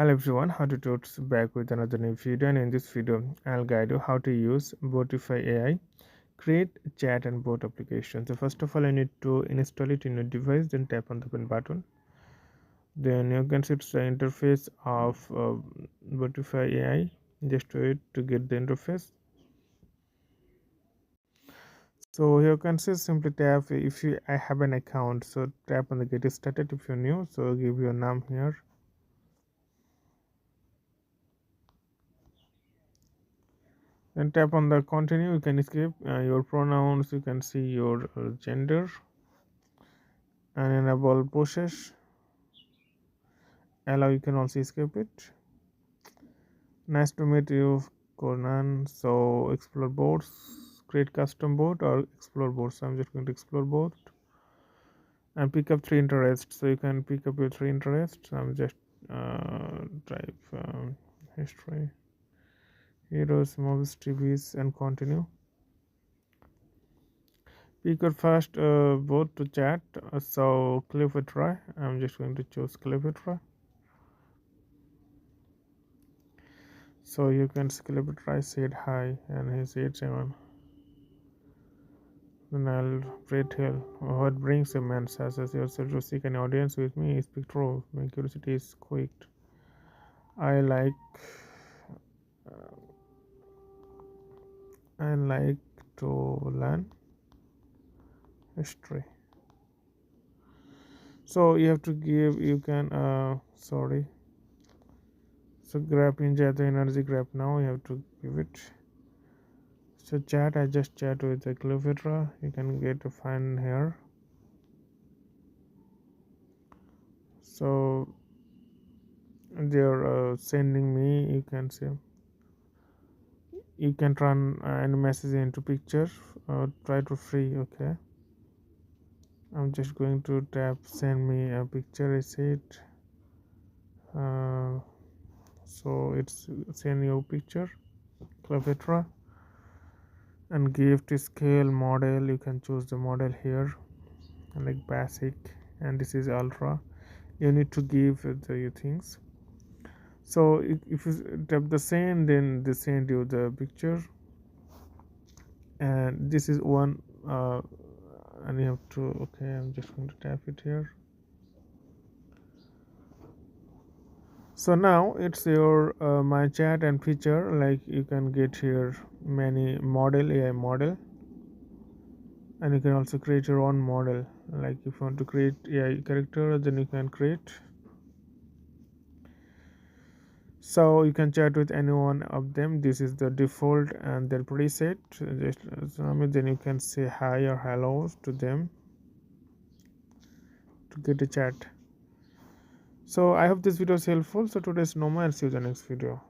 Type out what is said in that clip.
Hello everyone, how to Totes back with another new video, and in this video I'll guide you how to use Botify AI, create chat and bot application. So first of all I need to install it in your device, then tap on the open button. Then you can see it's the interface of Botify AI. Just wait to get the interface. So here you can see simply tap if you I have an account, so tap on the get started if you're new, so give your name here. Then tap on the continue. You can skip your pronouns, you can see your gender, and enable pushes. Allow, you can also skip it. Nice to meet you, Conan. So explore boards, create custom board or explore board. So I'm just going to explore board and pick up three interests. So you can pick up your three interests. I'm just type history, heroes, movies, TVs, and continue. Pick your first board to chat. So Cleopatra, I'm just going to choose Cleopatra. So you can see Cleopatra said hi, and he said Simon. Then I'll rate here. What brings a man says yourself to seek an audience with me? Speak true. My curiosity is quick. I like I like to learn history. So you have to give. You can sorry. So grab ninja the energy grab now. You have to give it. So chat. I just chat with the Cleopatra. You can get a find here. So they're sending me. You can see. You can turn any message into picture. Try to free. Okay. I'm just going to tap send me a picture. I said. Uh, so it's send your picture. Cleopatra. And gift scale model, you can choose the model here, like basic, and this is ultra. You need to give the things. So if you tap the send, then they send you the picture, and this is one and you have to, okay, I'm just going to tap it here. So now it's your my chat and feature, like you can get here many model, AI model, and you can also create your own model. Like if you want to create AI character, then you can create. So you can chat with any one of them. This is the default and their preset. Just then you can say hi or hello to them to get a chat. So I hope this video is helpful. So today's no more, and see you in the next video.